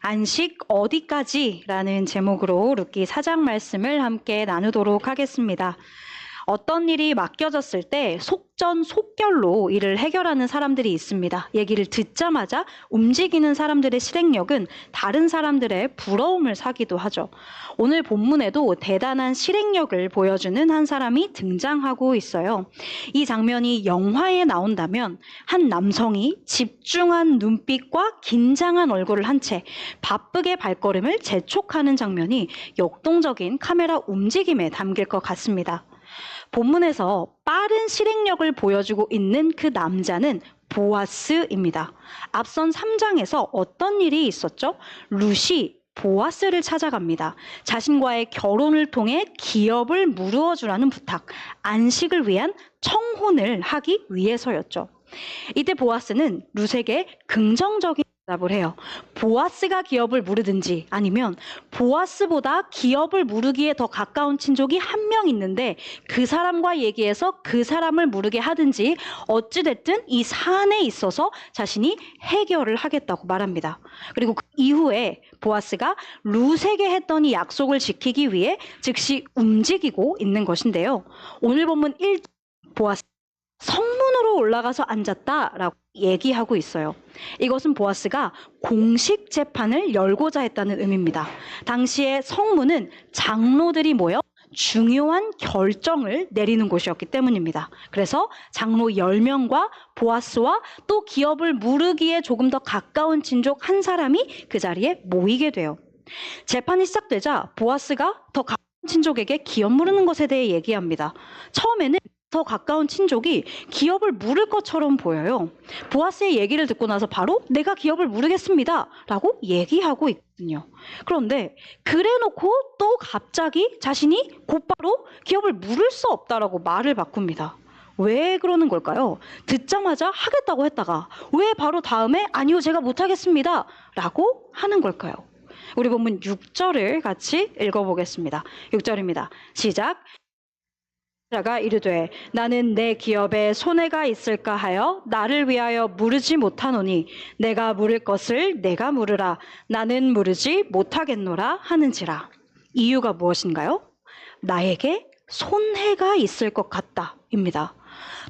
안식 어디까지라는 제목으로 룻기 4장 말씀을 함께 나누도록 하겠습니다. 어떤 일이 맡겨졌을 때 속전속결로 이를 해결하는 사람들이 있습니다. 얘기를 듣자마자 움직이는 사람들의 실행력은 다른 사람들의 부러움을 사기도 하죠. 오늘 본문에도 대단한 실행력을 보여주는 한 사람이 등장하고 있어요. 이 장면이 영화에 나온다면 한 남성이 집중한 눈빛과 긴장한 얼굴을 한 채 바쁘게 발걸음을 재촉하는 장면이 역동적인 카메라 움직임에 담길 것 같습니다. 본문에서 빠른 실행력을 보여주고 있는 그 남자는 보아스입니다. 앞선 3장에서 어떤 일이 있었죠? 룻이 보아스를 찾아갑니다. 자신과의 결혼을 통해 기업을 무르어 주라는 부탁, 안식을 위한 청혼을 하기 위해서였죠. 이때 보아스는 룻에게 긍정적인 대답을 해요. 보아스가 기업을 무르든지 아니면 보아스보다 기업을 무르기에 더 가까운 친족이 한 명 있는데 그 사람과 얘기해서 그 사람을 무르게 하든지 어찌됐든 이 사안에 있어서 자신이 해결을 하겠다고 말합니다. 그리고 그 이후에 보아스가 룻에게 했던 이 약속을 지키기 위해 즉시 움직이고 있는 것인데요. 오늘 본문 1절 보아스 성문으로 올라가서 앉았다라고 얘기하고 있어요. 이것은 보아스가 공식 재판을 열고자 했다는 의미입니다. 당시에 성문은 장로들이 모여 중요한 결정을 내리는 곳이었기 때문입니다. 그래서 장로 10명과 보아스와 또 기업을 무르기에 조금 더 가까운 친족 한 사람이 그 자리에 모이게 돼요. 재판이 시작되자 보아스가 더 가까운 친족에게 기업 무르는 것에 대해 얘기합니다. 처음에는 더 가까운 친족이 기업을 물을 것처럼 보여요. 보아스의 얘기를 듣고 나서 바로 내가 기업을 무르겠습니다 라고 얘기하고 있거든요. 그런데 그래놓고 또 갑자기 자신이 곧바로 기업을 물을 수 없다라고 말을 바꿉니다. 왜 그러는 걸까요? 듣자마자 하겠다고 했다가 왜 바로 다음에 아니요 제가 못하겠습니다 라고 하는 걸까요? 우리 본문 6절을 같이 읽어보겠습니다. 6절입니다. 시작. 자가 이르되 나는 내 기업에 손해가 있을까 하여 나를 위하여 무르지 못하노니 내가 물을 것을 내가 물으라 나는 무르지 못하겠노라 하는지라. 이유가 무엇인가요? 나에게 손해가 있을 것 같다 입니다.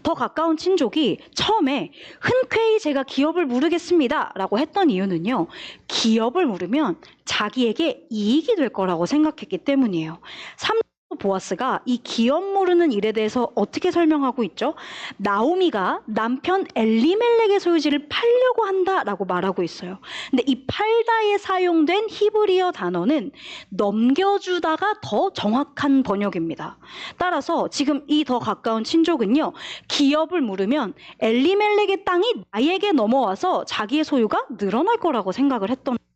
더 가까운 친족이 처음에 흔쾌히 제가 기업을 무르겠습니다 라고 했던 이유는요, 기업을 무르면 자기에게 이익이 될 거라고 생각했기 때문이에요. 보아스가 이 기업 무르는 일에 대해서 어떻게 설명하고 있죠? 나오미가 남편 엘리멜렉의 소유지를 팔려고 한다라고 말하고 있어요. 근데 이 팔다에 사용된 히브리어 단어는 넘겨주다가 더 정확한 번역입니다. 따라서 지금 이 더 가까운 친족은요, 기업을 무르면 엘리멜렉의 땅이 나에게 넘어와서 자기의 소유가 늘어날 거라고 생각을 했던 거예요.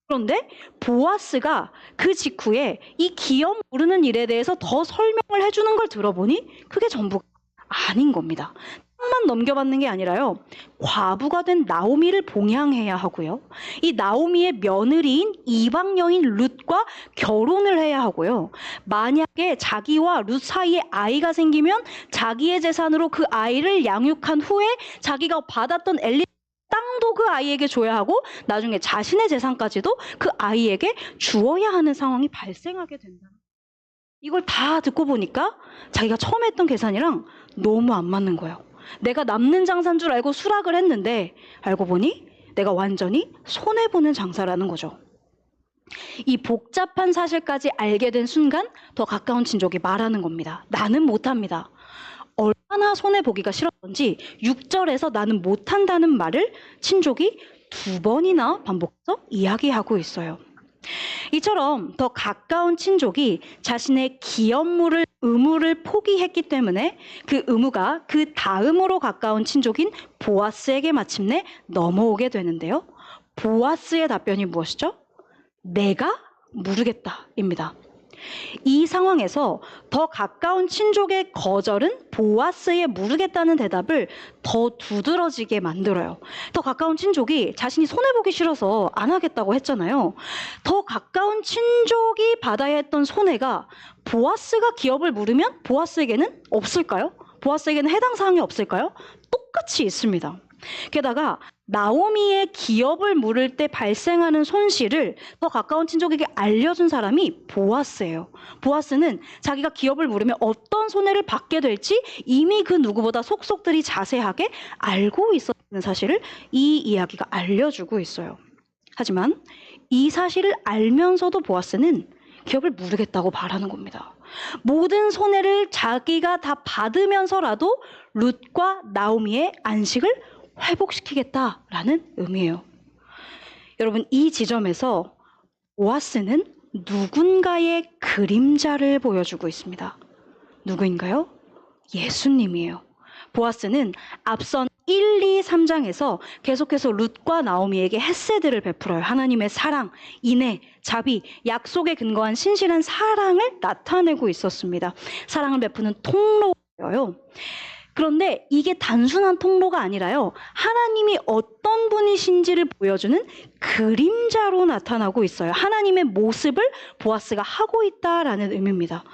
그런데 보아스가 그 직후에 이 기업 무르는 일에 대해서 더 설명을 해주는 걸 들어보니 그게 전부가 아닌 겁니다. 땅만 넘겨받는 게 아니라요, 과부가 된 나오미를 봉양해야 하고요, 이 나오미의 며느리인 이방 여인 룻과 결혼을 해야 하고요, 만약에 자기와 룻 사이에 아이가 생기면 자기의 재산으로 그 아이를 양육한 후에 자기가 받았던 땅도 그 아이에게 줘야 하고 나중에 자신의 재산까지도 그 아이에게 주어야 하는 상황이 발생하게 된다. 이걸 다 듣고 보니까 자기가 처음에 했던 계산이랑 너무 안 맞는 거예요. 내가 남는 장사인 줄 알고 수락을 했는데 알고 보니 내가 완전히 손해보는 장사라는 거죠. 이 복잡한 사실까지 알게 된 순간 더 가까운 친족이 말하는 겁니다. 나는 못합니다. 얼마나 손해보기가 싫었던지 6절에서 나는 못한다는 말을 친족이 2번이나 반복해서 이야기하고 있어요. 이처럼 더 가까운 친족이 자신의 기업무를 의무를 포기했기 때문에 그 의무가 그 다음으로 가까운 친족인 보아스에게 마침내 넘어오게 되는데요. 보아스의 답변이 무엇이죠? 내가 무르겠다입니다. 이 상황에서 더 가까운 친족의 거절은 보아스의 무르겠다는 대답을 더 두드러지게 만들어요. 더 가까운 친족이 자신이 손해보기 싫어서 안 하겠다고 했잖아요. 더 가까운 친족이 받아야 했던 손해가 보아스가 기업을 무르면 보아스에게는 없을까요? 보아스에게는 해당 사항이 없을까요? 똑같이 있습니다. 게다가 나오미의 기업을 물을 때 발생하는 손실을 더 가까운 친족에게 알려준 사람이 보아스예요. 보아스는 자기가 기업을 물으면 어떤 손해를 받게 될지 이미 그 누구보다 속속들이 자세하게 알고 있었다는 사실을 이 이야기가 알려주고 있어요. 하지만 이 사실을 알면서도 보아스는 기업을 물으겠다고 말하는 겁니다. 모든 손해를 자기가 다 받으면서라도 룻과 나오미의 안식을 회복시키겠다라는 의미예요. 여러분, 이 지점에서 보아스는 누군가의 그림자를 보여주고 있습니다. 누구인가요? 예수님이에요. 보아스는 앞선 1, 2, 3장에서 계속해서 룻과 나오미에게 헤세드를 베풀어요. 하나님의 사랑, 인애, 자비, 약속에 근거한 신실한 사랑을 나타내고 있었습니다. 사랑을 베푸는 통로예요. 그런데 이게 단순한 통로가 아니라요, 하나님이 어떤 분이신지를 보여주는 그림자로 나타나고 있어요. 하나님의 모습을 보아스가 하고 있다라는 의미입니다.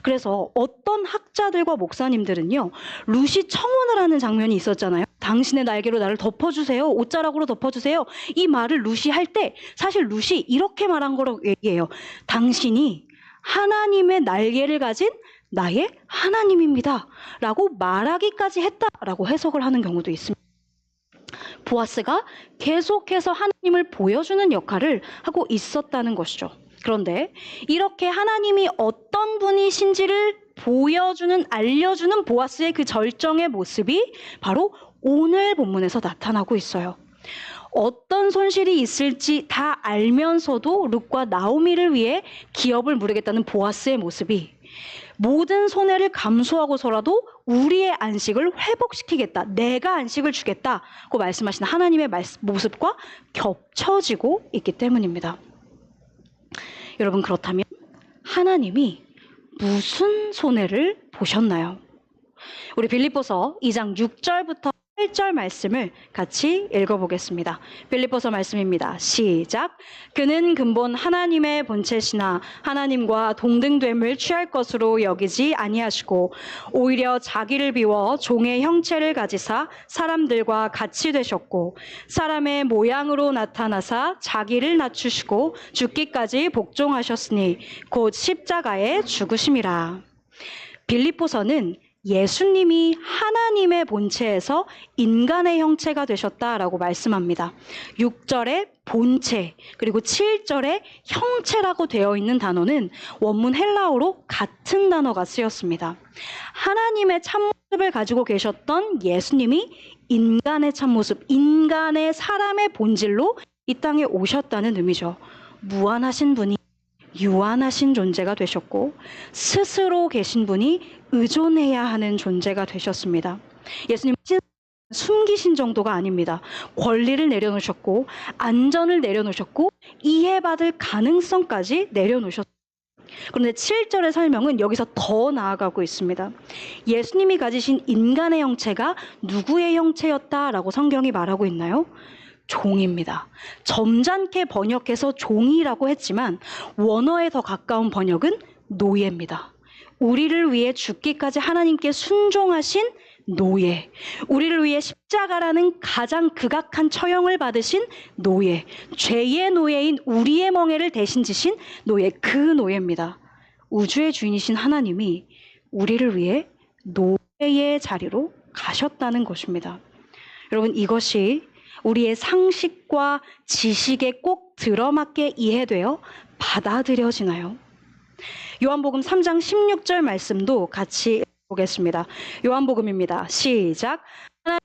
그래서 어떤 학자들과 목사님들은요, 룻이 청혼을 하는 장면이 있었잖아요. 당신의 날개로 나를 덮어주세요. 옷자락으로 덮어주세요. 이 말을 룻이 할 때 사실 룻이 이렇게 말한 거라고 얘기해요. 당신이 하나님의 날개를 가진 나의 하나님입니다 라고 말하기까지 했다라고 해석을 하는 경우도 있습니다. 보아스가 계속해서 하나님을 보여주는 역할을 하고 있었다는 것이죠. 그런데 이렇게 하나님이 어떤 분이신지를 보여주는, 알려주는 보아스의 그 절정의 모습이 바로 오늘 본문에서 나타나고 있어요. 어떤 손실이 있을지 다 알면서도 룻과 나오미를 위해 기업을 물으겠다는 보아스의 모습이 모든 손해를 감수하고서라도 우리의 안식을 회복시키겠다, 내가 안식을 주겠다고 말씀하시는 하나님의 모습과 겹쳐지고 있기 때문입니다. 여러분, 그렇다면 하나님이 무슨 손해를 보셨나요? 우리 빌립보서 2장 6절부터 8절 말씀을 같이 읽어보겠습니다. 빌립보서 말씀입니다. 시작. 그는 근본 하나님의 본체시나 하나님과 동등됨을 취할 것으로 여기지 아니하시고 오히려 자기를 비워 종의 형체를 가지사 사람들과 같이 되셨고 사람의 모양으로 나타나사 자기를 낮추시고 죽기까지 복종하셨으니 곧 십자가에 죽으심이라. 빌립보서는 예수님이 하나님의 본체에서 인간의 형체가 되셨다라고 말씀합니다. 6절에 본체, 그리고 7절에 형체라고 되어 있는 단어는 원문 헬라어로 같은 단어가 쓰였습니다. 하나님의 참모습을 가지고 계셨던 예수님이 인간의 참모습, 인간의 사람의 본질로 이 땅에 오셨다는 의미죠. 무한하신 분이 유한하신 존재가 되셨고 스스로 계신 분이 의존해야 하는 존재가 되셨습니다. 예수님은 숨기신 정도가 아닙니다. 권리를 내려놓으셨고 안전을 내려놓으셨고 이해받을 가능성까지 내려놓으셨습니다. 그런데 7절의 설명은 여기서 더 나아가고 있습니다. 예수님이 가지신 인간의 형체가 누구의 형체였다라고 성경이 말하고 있나요? 종입니다. 점잖게 번역해서 종이라고 했지만 원어에 더 가까운 번역은 노예입니다. 우리를 위해 죽기까지 하나님께 순종하신 노예, 우리를 위해 십자가라는 가장 극악한 처형을 받으신 노예, 죄의 노예인 우리의 멍에를 대신 지신 노예, 그 노예입니다. 우주의 주인이신 하나님이 우리를 위해 노예의 자리로 가셨다는 것입니다. 여러분, 이것이 우리의 상식과 지식에 꼭 들어맞게 이해되어 받아들여지나요? 요한복음 3장 16절 말씀도 같이 보겠습니다. 요한복음입니다. 시작. 하나님이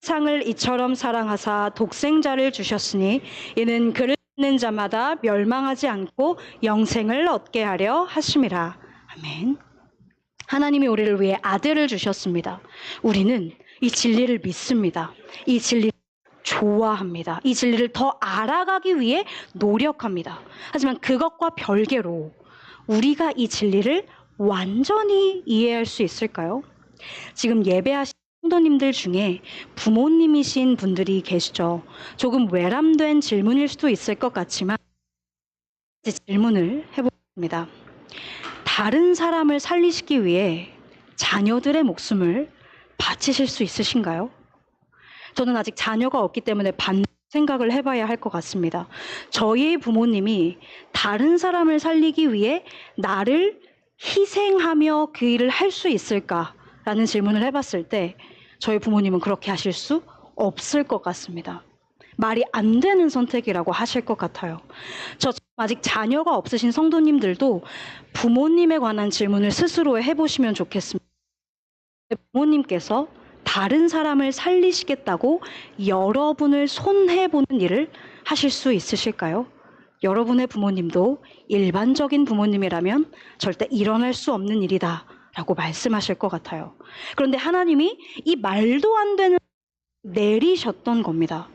세상을 이처럼 사랑하사 독생자를 주셨으니 이는 그를 믿는 자마다 멸망하지 않고 영생을 얻게 하려 하심이라. 아멘. 하나님이 우리를 위해 아들을 주셨습니다. 우리는 이 진리를 믿습니다. 이 진리를 좋아합니다. 이 진리를 더 알아가기 위해 노력합니다. 하지만 그것과 별개로 우리가 이 진리를 완전히 이해할 수 있을까요? 지금 예배하신 성도님들 중에 부모님이신 분들이 계시죠. 조금 외람된 질문일 수도 있을 것 같지만 질문을 해보겠습니다. 다른 사람을 살리시기 위해 자녀들의 목숨을 바치실 수 있으신가요? 저는 아직 자녀가 없기 때문에 생각을 해봐야 할 것 같습니다. 저희 부모님이 다른 사람을 살리기 위해 나를 희생하며 그 일을 할 수 있을까라는 질문을 해봤을 때 저희 부모님은 그렇게 하실 수 없을 것 같습니다. 말이 안 되는 선택이라고 하실 것 같아요. 저 아직 자녀가 없으신 성도님들도 부모님에 관한 질문을 스스로 해보시면 좋겠습니다. 부모님께서 다른 사람을 살리시겠다고 여러분을 손해보는 일을 하실 수 있으실까요? 여러분의 부모님도 일반적인 부모님이라면 절대 일어날 수 없는 일이다 라고 말씀하실 것 같아요. 그런데 하나님이 이 말도 안 되는 내리셨던 겁니다.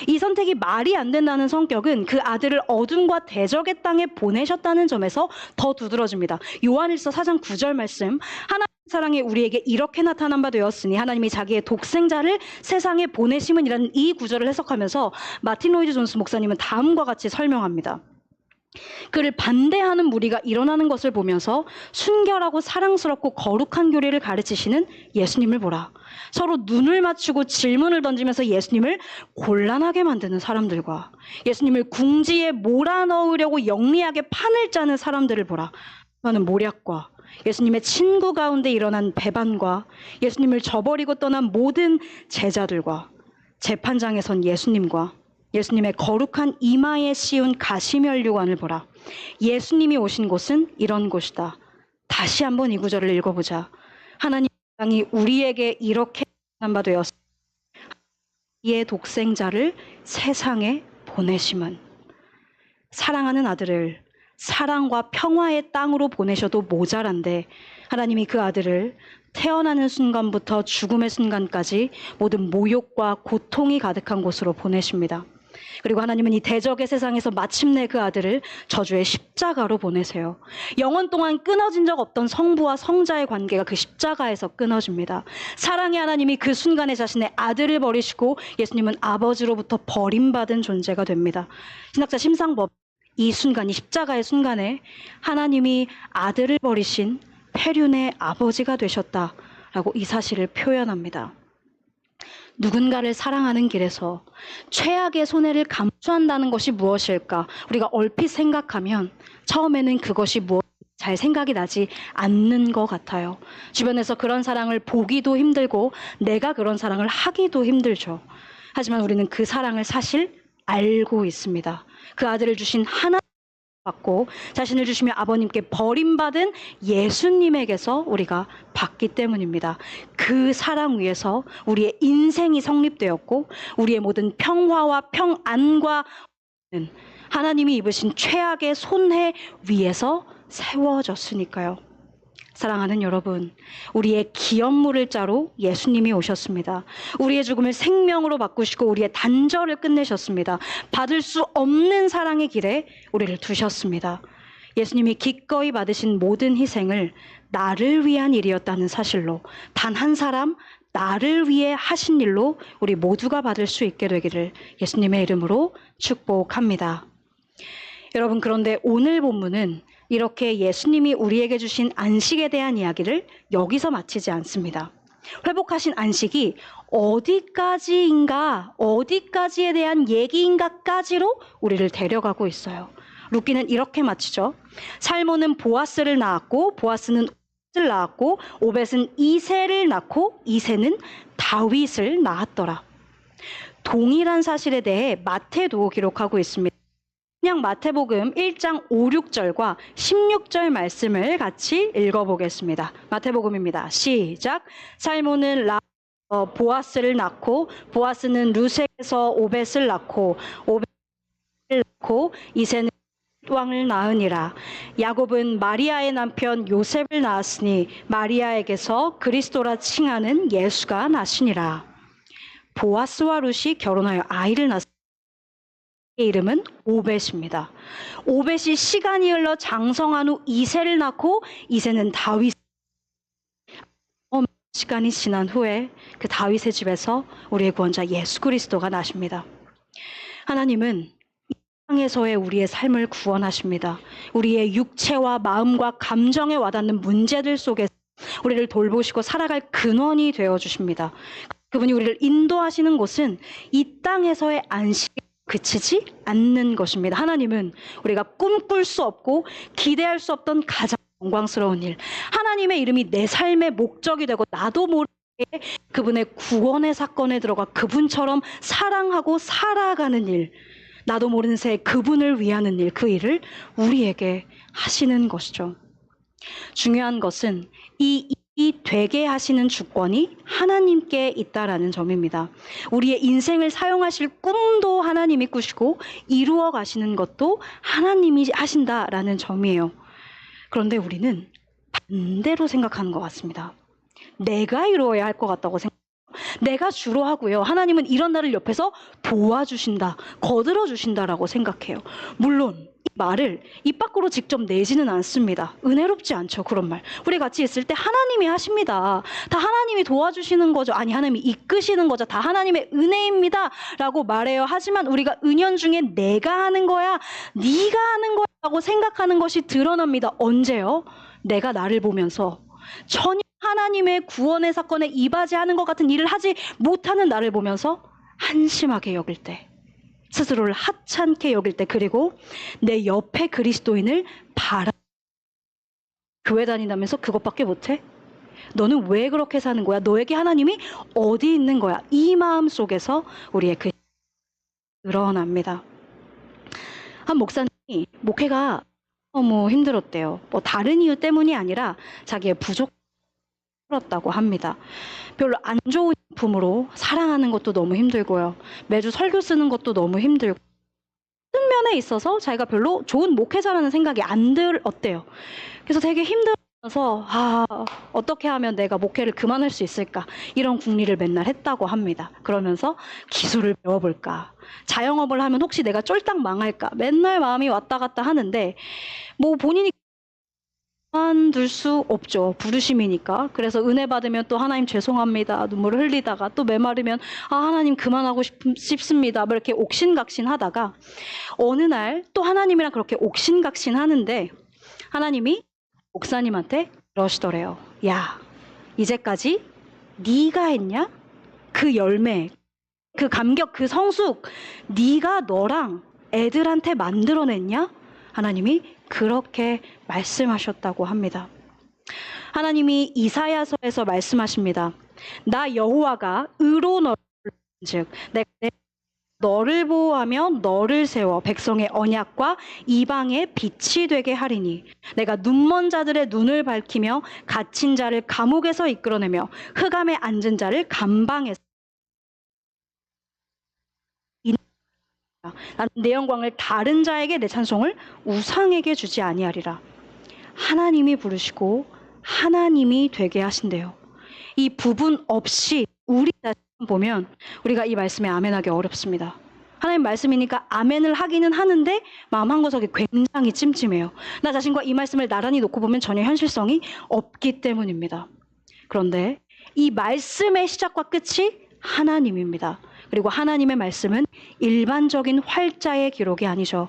이 선택이 말이 안 된다는 성격은 그 아들을 어둠과 대적의 땅에 보내셨다는 점에서 더 두드러집니다. 요한일서 4장 9절 말씀, 하나님의 사랑이 우리에게 이렇게 나타난 바 되었으니 하나님이 자기의 독생자를 세상에 보내심은 이라는 이 구절을 해석하면서 마틴 로이드 존스 목사님은 다음과 같이 설명합니다. 그를 반대하는 무리가 일어나는 것을 보면서 순결하고 사랑스럽고 거룩한 교리를 가르치시는 예수님을 보라. 서로 눈을 맞추고 질문을 던지면서 예수님을 곤란하게 만드는 사람들과 예수님을 궁지에 몰아넣으려고 영리하게 판을 짜는 사람들을 보라. 하는 모략과 예수님의 친구 가운데 일어난 배반과 예수님을 저버리고 떠난 모든 제자들과 재판장에 선 예수님과 예수님의 거룩한 이마에 씌운 가시면류관을 보라. 예수님이 오신 곳은 이런 곳이다. 다시 한번 이 구절을 읽어보자. 하나님의 사랑이 우리에게 이렇게 나타난 바 되었으니 이의 독생자를 세상에 보내심은, 사랑하는 아들을 사랑과 평화의 땅으로 보내셔도 모자란데 하나님이 그 아들을 태어나는 순간부터 죽음의 순간까지 모든 모욕과 고통이 가득한 곳으로 보내십니다. 그리고 하나님은 이 대적의 세상에서 마침내 그 아들을 저주의 십자가로 보내세요. 영원 동안 끊어진 적 없던 성부와 성자의 관계가 그 십자가에서 끊어집니다. 사랑의 하나님이 그 순간에 자신의 아들을 버리시고 예수님은 아버지로부터 버림받은 존재가 됩니다. 신학자 심상법, 이 순간, 이 십자가의 순간에 하나님이 아들을 버리신 폐륜의 아버지가 되셨다라고 이 사실을 표현합니다. 누군가를 사랑하는 길에서 최악의 손해를 감수한다는 것이 무엇일까? 우리가 얼핏 생각하면 처음에는 그것이 잘 생각이 나지 않는 것 같아요. 주변에서 그런 사랑을 보기도 힘들고 내가 그런 사랑을 하기도 힘들죠. 하지만 우리는 그 사랑을 사실 알고 있습니다. 그 아들을 주신 하나님 받고 자신을 주시며 아버님께 버림받은 예수님에게서 우리가 받기 때문입니다. 그 사랑 위에서 우리의 인생이 성립되었고 우리의 모든 평화와 평안과 하나님이 입으신 최악의 손해 위에서 세워졌으니까요. 사랑하는 여러분, 우리의 기업물을 자로 예수님이 오셨습니다. 우리의 죽음을 생명으로 바꾸시고 우리의 단절을 끝내셨습니다. 받을 수 없는 사랑의 길에 우리를 두셨습니다. 예수님이 기꺼이 받으신 모든 희생을 나를 위한 일이었다는 사실로, 단 한 사람 나를 위해 하신 일로 우리 모두가 받을 수 있게 되기를 예수님의 이름으로 축복합니다. 여러분, 그런데 오늘 본문은 이렇게 예수님이 우리에게 주신 안식에 대한 이야기를 여기서 마치지 않습니다. 회복하신 안식이 어디까지에 대한 얘기인가까지로 우리를 데려가고 있어요. 루키는 이렇게 마치죠. 살모는 보아스를 낳았고 보아스는 오벳을 낳았고 오벳은 이새를 낳고 이새는 다윗을 낳았더라. 동일한 사실에 대해 마태도 기록하고 있습니다. 그냥 마태복음 1장 5, 6절과 16절 말씀을 같이 읽어보겠습니다. 마태복음입니다. 시작. 살모는 보아스를 낳고 보아스는 루sek에서 오벳을 낳고 오벳을 낳고 이새는 왕을 낳으니라. 야곱은 마리아의 남편 요셉을 낳았으니 마리아에게서 그리스도라 칭하는 예수가 나시니라. 보아스와 룻이 결혼하여 아이를 낳았습니다. 이름은 오벳입니다. 오벳이 시간이 흘러 장성한 후 이새를 낳고 이새는 다윗. 시간이 지난 후에 그 다윗의 집에서 우리의 구원자 예수 그리스도가 나십니다. 하나님은 이 세상에서의 우리의 삶을 구원하십니다. 우리의 육체와 마음과 감정에 와닿는 문제들 속에서 우리를 돌보시고 살아갈 근원이 되어 주십니다. 그분이 우리를 인도하시는 곳은 이 땅에서의 안식에 그치지 않는 것입니다. 하나님은 우리가 꿈꿀 수 없고 기대할 수 없던 가장 영광스러운 일, 하나님의 이름이 내 삶의 목적이 되고 나도 모르게 그분의 구원의 사건에 들어가 그분처럼 사랑하고 살아가는 일, 나도 모르는 새에 그분을 위하는 일, 그 일을 우리에게 하시는 것이죠. 중요한 것은 이 되게 하시는 주권이 하나님께 있다라는 점입니다. 우리의 인생을 사용하실 꿈도 하나님이 꾸시고 이루어 가시는 것도 하나님이 하신다라는 점이에요. 그런데 우리는 반대로 생각하는 것 같습니다. 내가 이루어야 할 것 같다고 생각해요. 내가 주로 하고요. 하나님은 이런 나를 옆에서 도와주신다, 거들어 주신다라고 생각해요. 물론 이 말을 입 밖으로 직접 내지는 않습니다. 은혜롭지 않죠, 그런 말. 우리 같이 있을 때 하나님이 하십니다. 다 하나님이 도와주시는 거죠. 아니, 하나님이 이끄시는 거죠. 다 하나님의 은혜입니다 라고 말해요. 하지만 우리가 은연중에 내가 하는 거야, 네가 하는 거야 라고 생각하는 것이 드러납니다. 언제요? 내가 나를 보면서 전혀 하나님의 구원의 사건에 이바지하는 것 같은 일을 하지 못하는 나를 보면서 한심하게 여길 때, 스스로를 하찮게 여길 때, 그리고 내 옆에 그리스도인을 교회 다닌다면서 그것밖에 못해? 너는 왜 그렇게 사는 거야? 너에게 하나님이 어디 있는 거야? 이 마음 속에서 우리의 그 드러납니다. 한 목사님이 목회가 너무 힘들었대요. 뭐 다른 이유 때문이 아니라 자기의 부족했다고 합니다. 별로 안 좋은 품으로 사랑하는 것도 너무 힘들고요. 매주 설교 쓰는 것도 너무 힘들고, 모든 면에 있어서 자기가 별로 좋은 목회자라는 생각이 안 들었대요. 그래서 되게 힘들어서 어떻게 하면 내가 목회를 그만할 수 있을까, 이런 궁리를 맨날 했다고 합니다. 그러면서 기술을 배워볼까, 자영업을 하면 혹시 내가 쫄딱 망할까, 맨날 마음이 왔다 갔다 하는데 뭐 본인이 그만둘 수 없죠. 부르심이니까. 그래서 은혜 받으면 또 하나님 죄송합니다, 눈물을 흘리다가 또 메마르면 하나님 그만하고 싶습니다, 뭐 이렇게 옥신각신 하다가 어느 날 또 하나님이랑 그렇게 옥신각신 하는데 하나님이 목사님한테 그러시더래요. 야, 이제까지 네가 했냐? 그 열매, 그 감격, 그 성숙 네가 너랑 애들한테 만들어냈냐? 하나님이 그렇게 말씀하셨다고 합니다. 하나님이 이사야서에서 말씀하십니다. 나 여호와가 의로 너를 즉 내가 너를 보호하며 너를 세워 백성의 언약과 이방의 빛이 되게 하리니 내가 눈먼 자들의 눈을 밝히며 갇힌 자를 감옥에서 이끌어내며 흑암에 앉은 자를 감방에서 나는 내 영광을 다른 자에게, 내 찬송을 우상에게 주지 아니하리라. 하나님이 부르시고 하나님이 되게 하신대요. 이 부분 없이 우리 자신 보면 우리가 이 말씀에 아멘하기 어렵습니다. 하나님 말씀이니까 아멘을 하기는 하는데 마음 한구석이 굉장히 찜찜해요. 나 자신과 이 말씀을 나란히 놓고 보면 전혀 현실성이 없기 때문입니다. 그런데 이 말씀의 시작과 끝이 하나님입니다. 그리고 하나님의 말씀은 일반적인 활자의 기록이 아니죠.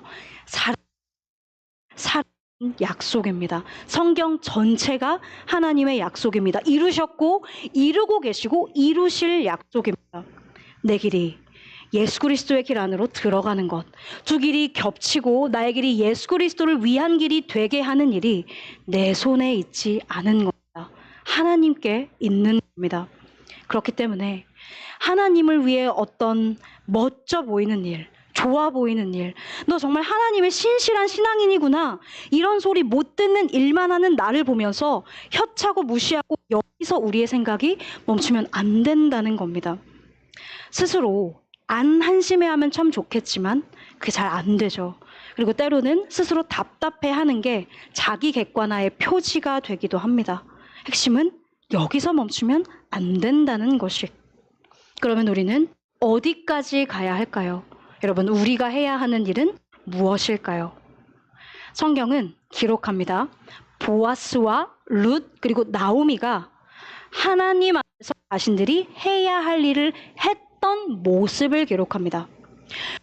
살아있는 약속입니다. 성경 전체가 하나님의 약속입니다. 이루셨고 이루고 계시고 이루실 약속입니다. 내 길이 예수 그리스도의 길 안으로 들어가는 것, 두 길이 겹치고 나의 길이 예수 그리스도를 위한 길이 되게 하는 일이 내 손에 있지 않은 겁니다. 하나님께 있는 겁니다. 그렇기 때문에 하나님을 위해 어떤 멋져 보이는 일, 좋아 보이는 일, 너 정말 하나님의 신실한 신앙인이구나, 이런 소리 못 듣는 일만 하는 나를 보면서 혀차고 무시하고 여기서 우리의 생각이 멈추면 안 된다는 겁니다. 스스로 안 한심해하면 참 좋겠지만 그게 잘 안 되죠. 그리고 때로는 스스로 답답해하는 게 자기 객관화의 표지가 되기도 합니다. 핵심은 여기서 멈추면 안 된다는 것이. 그러면 우리는 어디까지 가야 할까요? 여러분, 우리가 해야 하는 일은 무엇일까요? 성경은 기록합니다. 보아스와 룻 그리고 나오미가 하나님 앞에서 자신들이 해야 할 일을 했던 모습을 기록합니다.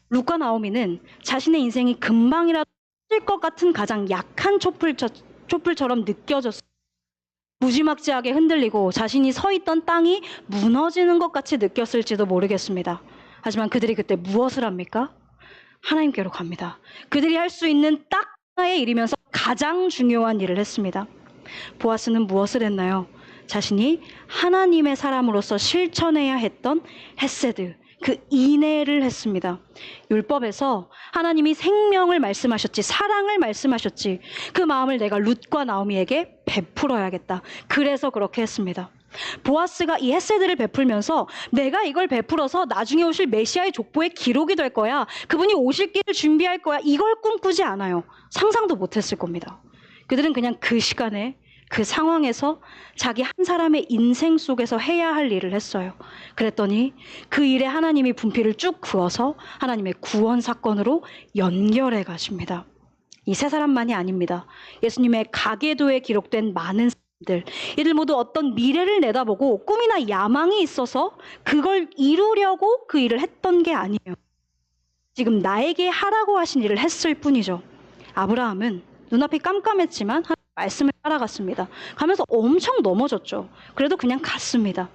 룻과 나오미는 자신의 인생이 금방이라도 터질 것 같은 가장 약한 촛불처럼 느껴졌어요. 무지막지하게 흔들리고 자신이 서 있던 땅이 무너지는 것 같이 느꼈을지도 모르겠습니다. 하지만 그들이 그때 무엇을 합니까? 하나님께로 갑니다. 그들이 할 수 있는 딱 하나의 일이면서 가장 중요한 일을 했습니다. 보아스는 무엇을 했나요? 자신이 하나님의 사람으로서 실천해야 했던 헤세드, 그 인애를 했습니다. 율법에서 하나님이 생명을 말씀하셨지, 사랑을 말씀하셨지, 그 마음을 내가 룻과 나오미에게 베풀어야겠다. 그래서 그렇게 했습니다. 보아스가 이 헤세드를 베풀면서 내가 이걸 베풀어서 나중에 오실 메시아의 족보의 기록이 될 거야, 그분이 오실 길을 준비할 거야, 이걸 꿈꾸지 않아요. 상상도 못했을 겁니다. 그들은 그냥 그 시간에 그 상황에서 자기 한 사람의 인생 속에서 해야 할 일을 했어요. 그랬더니 그 일에 하나님이 분필을 쭉 그어서 하나님의 구원 사건으로 연결해 가십니다. 이 세 사람만이 아닙니다. 예수님의 가계도에 기록된 많은 사람들, 이들 모두 어떤 미래를 내다보고 꿈이나 야망이 있어서 그걸 이루려고 그 일을 했던 게 아니에요. 지금 나에게 하라고 하신 일을 했을 뿐이죠. 아브라함은 눈앞이 깜깜했지만 말씀을 따라갔습니다. 가면서 엄청 넘어졌죠. 그래도 그냥 갔습니다.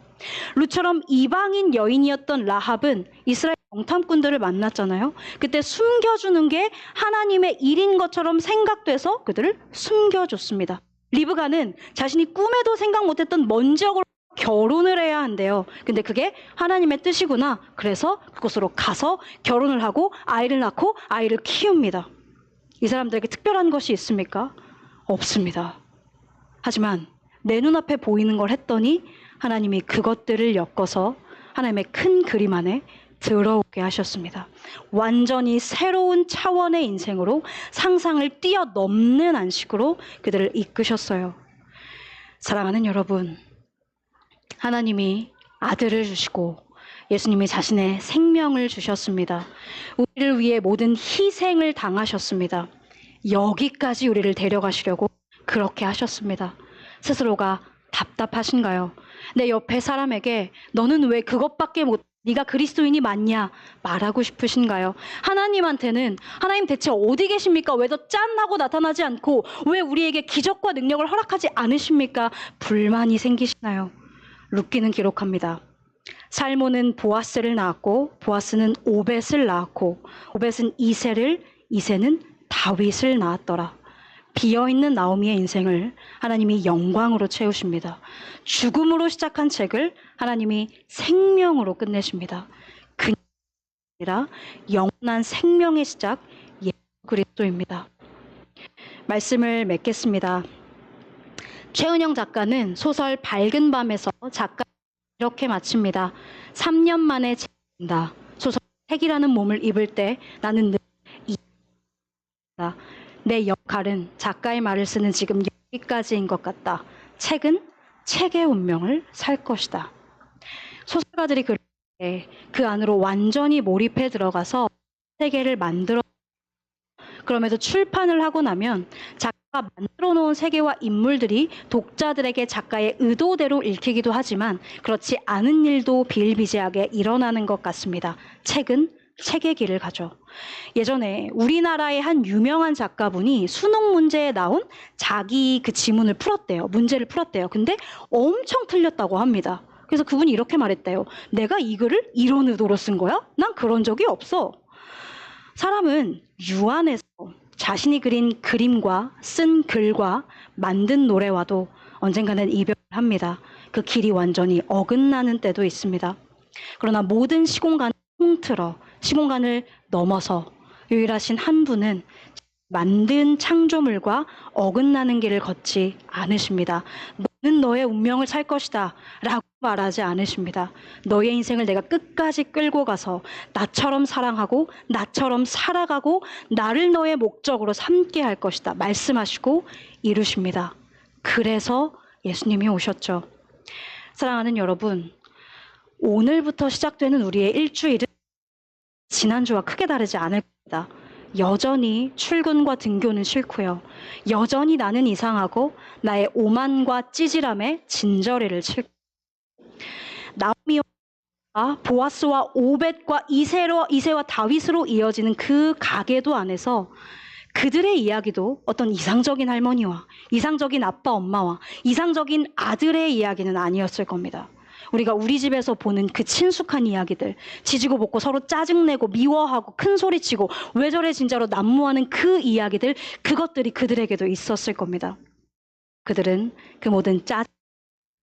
룻처럼 이방인 여인이었던 라합은 이스라엘 정탐꾼들을 만났잖아요. 그때 숨겨주는 게 하나님의 일인 것처럼 생각돼서 그들을 숨겨줬습니다. 리브가는 자신이 꿈에도 생각 못했던 먼 지역으로 결혼을 해야 한대요. 근데 그게 하나님의 뜻이구나. 그래서 그곳으로 가서 결혼을 하고 아이를 낳고 아이를 키웁니다. 이 사람들에게 특별한 것이 있습니까? 없습니다. 하지만 내 눈앞에 보이는 걸 했더니 하나님이 그것들을 엮어서 하나님의 큰 그림 안에 들어오게 하셨습니다. 완전히 새로운 차원의 인생으로 상상을 뛰어넘는 안식으로 그들을 이끄셨어요. 사랑하는 여러분, 하나님이 아들을 주시고 예수님이 자신의 생명을 주셨습니다. 우리를 위해 모든 희생을 당하셨습니다. 여기까지 우리를 데려가시려고 그렇게 하셨습니다. 스스로가 답답하신가요? 내 옆에 사람에게 너는 왜 그것밖에 못, 네가 그리스도인이 맞냐 말하고 싶으신가요? 하나님한테는 하나님 대체 어디 계십니까? 왜 더 짠하고 나타나지 않고 왜 우리에게 기적과 능력을 허락하지 않으십니까? 불만이 생기시나요? 룻기는 기록합니다. 살몬은 보아스를 낳았고 보아스는 오벳을 낳았고 오벳은 이새를, 이새는 다윗을 낳았더라. 비어있는 나오미의 인생을 하나님이 영광으로 채우십니다. 죽음으로 시작한 책을 하나님이 생명으로 끝내십니다. 그냥 아니라 영원한 생명의 시작 예수 그리스도입니다. 말씀을 맺겠습니다. 최은영 작가는 소설 밝은 밤에서 작가 이렇게 마칩니다. 3년 만에 책입니다. 소설 책이라는 몸을 입을 때 나는 늘 내 역할은 작가의 말을 쓰는 지금 여기까지인 것 같다. 책은 책의 운명을 살 것이다. 소설가들이 그럴 때 그 안으로 완전히 몰입해 들어가서 세계를 만들어, 그럼에도 출판을 하고 나면 작가가 만들어 놓은 세계와 인물들이 독자들에게 작가의 의도대로 읽히기도 하지만 그렇지 않은 일도 비일비재하게 일어나는 것 같습니다. 책은 책의 길을 가죠. 예전에 우리나라의 한 유명한 작가분이 수능 문제에 나온 자기 그 지문을 풀었대요. 문제를 풀었대요. 근데 엄청 틀렸다고 합니다. 그래서 그분이 이렇게 말했대요. 내가 이 글을 이런 의도로 쓴 거야? 난 그런 적이 없어. 사람은 유한해서 자신이 그린 그림과 쓴 글과 만든 노래와도 언젠가는 이별을 합니다. 그 길이 완전히 어긋나는 때도 있습니다. 그러나 모든 시공간을 통틀어 시공간을 넘어서 유일하신 한 분은 만든 창조물과 어긋나는 길을 걷지 않으십니다. 너는 너의 운명을 살 것이다 라고 말하지 않으십니다. 너의 인생을 내가 끝까지 끌고 가서 나처럼 사랑하고 나처럼 살아가고 나를 너의 목적으로 삼게 할 것이다 말씀하시고 이루십니다. 그래서 예수님이 오셨죠. 사랑하는 여러분, 오늘부터 시작되는 우리의 일주일은 지난주와 크게 다르지 않을 겁니다. 여전히 출근과 등교는 싫고요. 여전히 나는 이상하고 나의 오만과 찌질함에 진저리를 칠 거예요. 나오미와 보아스와 오벳과 이새와 다윗으로 이어지는 그 가계도 안에서 그들의 이야기도 어떤 이상적인 할머니와 이상적인 아빠, 엄마와 이상적인 아들의 이야기는 아니었을 겁니다. 우리가 우리 집에서 보는 그 친숙한 이야기들, 지지고 볶고 서로 짜증내고 미워하고 큰 소리치고 왜 저래 진짜로 난무하는 그 이야기들, 그것들이 그들에게도 있었을 겁니다. 그들은 그 모든 짜증,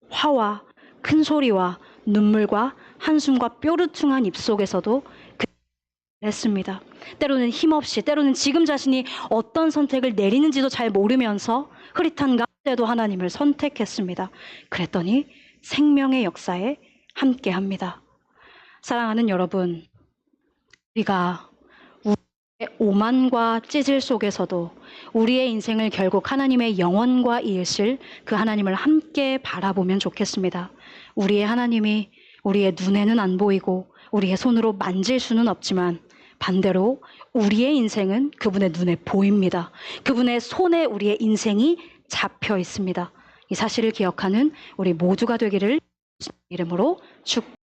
화와 큰 소리와 눈물과 한숨과 뾰루퉁한 입속에서도 했습니다. 때로는 힘없이, 때로는 지금 자신이 어떤 선택을 내리는지도 잘 모르면서 흐릿한 가운데도 하나님을 선택했습니다. 그랬더니 생명의 역사에 함께합니다. 사랑하는 여러분, 우리가 우리의 오만과 찌질 속에서도 우리의 인생을 결국 하나님의 영원과 이으실 그 하나님을 함께 바라보면 좋겠습니다. 우리의 하나님이 우리의 눈에는 안 보이고 우리의 손으로 만질 수는 없지만 반대로 우리의 인생은 그분의 눈에 보입니다. 그분의 손에 우리의 인생이 잡혀 있습니다. 이 사실을 기억하는 우리 모두가 되기를 이름으로 축복합니다.